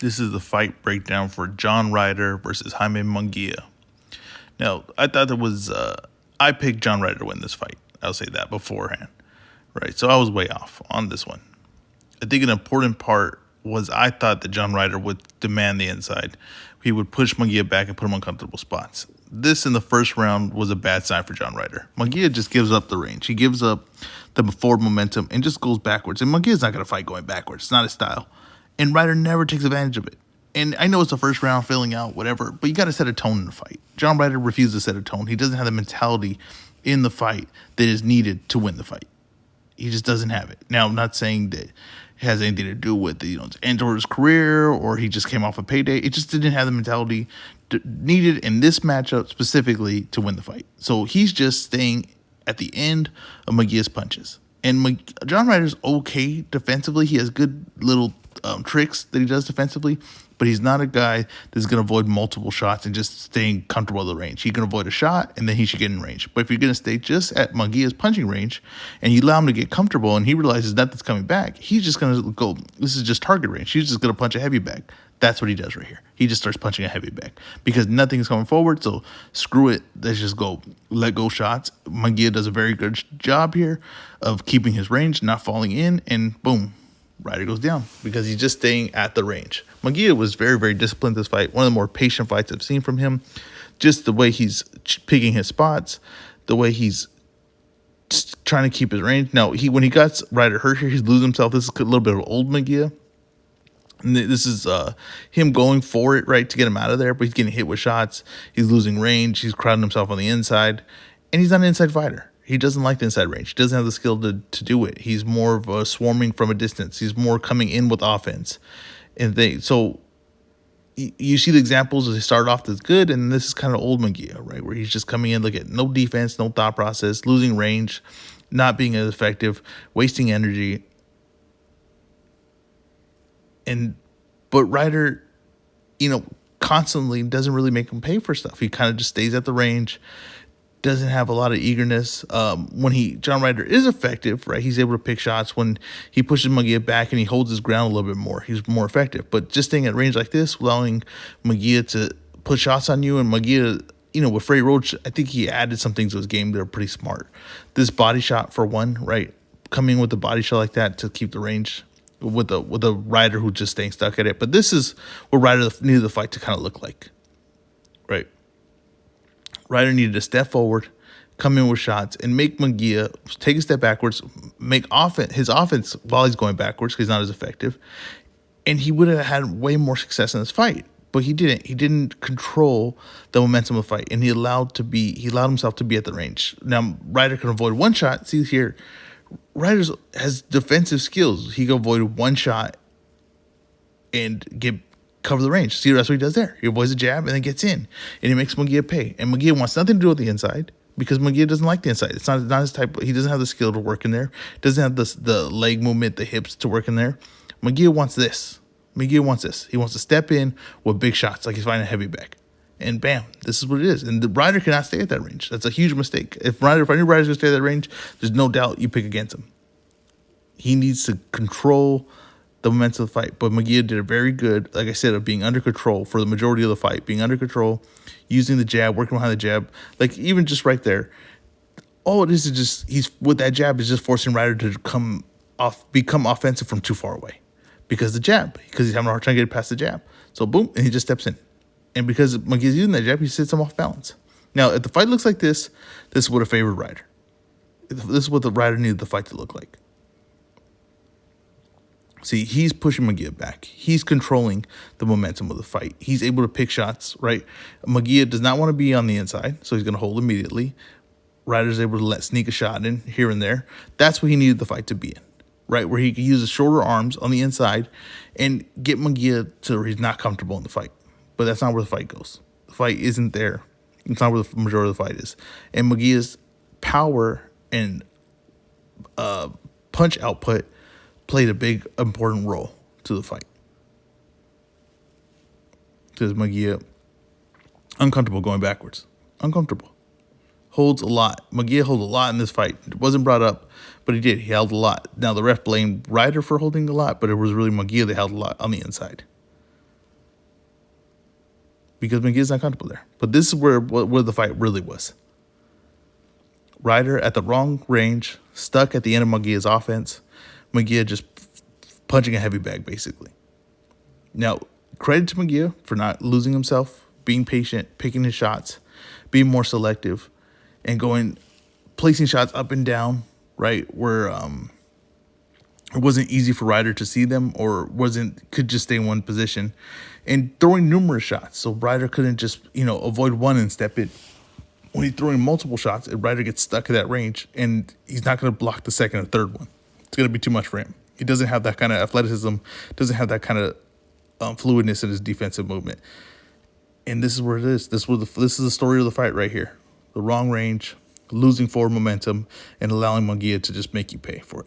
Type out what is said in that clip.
This is the fight breakdown for John Ryder versus Jaime Munguia. Now, I thought there was, I picked John Ryder to win this fight. I'll say that beforehand, right? So I was way off on this one. I think an important part was I thought that John Ryder would demand the inside. He would push Munguia back and put him on comfortable spots. This in the first round was a bad sign for John Ryder. Munguia just gives up the range. He gives up the forward momentum and just goes backwards. And Munguia's not going to fight going backwards. It's not his style. And Ryder never takes advantage of it. And I know it's the first round, filling out, whatever, but you got to set a tone in the fight. John Ryder refuses to set a tone. He doesn't have the mentality in the fight that is needed to win the fight. He just doesn't have it. Now, I'm not saying that it has anything to do with the end of his career or he just came off a payday. It just didn't have the mentality needed in this matchup specifically to win the fight. So he's just staying at the end of Munguia's punches. And John Ryder's okay defensively. He has good little tricks that he does defensively, but he's not a guy that's going to avoid multiple shots and just staying comfortable at the range. He can avoid a shot, and then he should get in range. But if you're going to stay just at Munguia's punching range, and you allow him to get comfortable, and he realizes nothing's coming back, he's just going to go, this is just target range. He's just going to punch a heavy bag. That's what he does right here. He just starts punching a heavy bag because nothing's coming forward, so screw it. Let's just go let go shots. Munguia does a very good job here of keeping his range, not falling in, and boom, Ryder goes down because he's just staying at the range. Munguia was very, very disciplined this fight. One of the more patient fights I've seen from him. Just the way he's picking his spots, the way he's trying to keep his range. Now, when he got Ryder hurt here, he's losing himself. This is a little bit of old Munguia. And this is him going for it, right, to get him out of there. But he's getting hit with shots. He's losing range. He's crowding himself on the inside. And he's not an inside fighter. He doesn't like the inside range. He doesn't have the skill to do it. He's more of a swarming from a distance. He's more coming in with offense. So you see the examples as they start off as good, and this is kind of old Munguia, right, where he's just coming in, look at no defense, no thought process, losing range, not being as effective, wasting energy. But Ryder, constantly doesn't really make him pay for stuff. He kind of just stays at the range, doesn't have a lot of eagerness. John Ryder is effective, right? He's able to pick shots when he pushes Munguia back and he holds his ground a little bit more. He's more effective. But just staying at range like this, allowing Munguia to put shots on you, and Munguia, with Freddie Roach, I think he added some things to his game that are pretty smart. This body shot for one, right? Coming with a body shot like that to keep the range with a Ryder who's just staying stuck at it. But this is what Ryder needed the fight to kind of look like, right? Ryder needed to step forward, come in with shots, and make Munguia take a step backwards, make his offense while he's going backwards because he's not as effective. And he would have had way more success in this fight. But he didn't. He didn't control the momentum of the fight, and he allowed himself to be at the range. Now, Ryder can avoid one shot. See here, Ryder has defensive skills. He can avoid one shot and cover the range. See, that's what he does there. He avoids a jab and then gets in, and he makes Munguia pay. And Munguia wants nothing to do with the inside because Munguia doesn't like the inside. It's not his type. He doesn't have the skill to work in there. Doesn't have the leg movement, the hips to work in there. Munguia wants this. Munguia wants this. He wants to step in with big shots like he's fighting a heavy bag. And bam, this is what it is. And the Ryder cannot stay at that range. That's a huge mistake. If any Ryder's going to stay at that range, there's no doubt you pick against him. He needs to control the momentum of the fight. But Munguia did it very good, like I said, of being under control for the majority of the fight, being under control, using the jab, working behind the jab. Like even just right there, all it is just, he's with that jab is just forcing Ryder to become offensive from too far away. Because he's having a hard time getting past the jab. So boom, and he just steps in. And because Munguia's using that jab, he sits him off balance. Now, if the fight looks like this would have favored Ryder. This is what the Ryder needed the fight to look like. See, he's pushing Munguia back. He's controlling the momentum of the fight. He's able to pick shots, right? Munguia does not want to be on the inside, so he's going to hold immediately. Ryder's able to sneak a shot in here and there. That's what he needed the fight to be in. Right, where he can use his shorter arms on the inside and get Munguia to where he's not comfortable in the fight. But that's not where the fight goes. The fight isn't there. It's not where the majority of the fight is. And Munguia's power and punch output played a big, important role to the fight. Because Munguia, uncomfortable going backwards. Uncomfortable. Holds a lot. Munguia holds a lot in this fight. It wasn't brought up, but he did. He held a lot. Now, the ref blamed Ryder for holding a lot, but it was really Munguia that held a lot on the inside. because Munguia's not comfortable there. But this is where the fight really was. Ryder at the wrong range, stuck at the end of Munguia's offense. Munguia just punching a heavy bag, basically. Now, credit to Munguia for not losing himself, being patient, picking his shots, being more selective, and placing shots up and down, right, where it wasn't easy for Ryder to see them or could just stay in one position, and throwing numerous shots. So Ryder couldn't just, avoid one and step it. When he's throwing multiple shots, Ryder gets stuck at that range, and he's not going to block the second or third one. It's going to be too much for him. He doesn't have that kind of athleticism, doesn't have that kind of fluidness in his defensive movement. And this is where it is. This is the story of the fight right here. The wrong range, losing forward momentum, and allowing Munguia to just make you pay for it.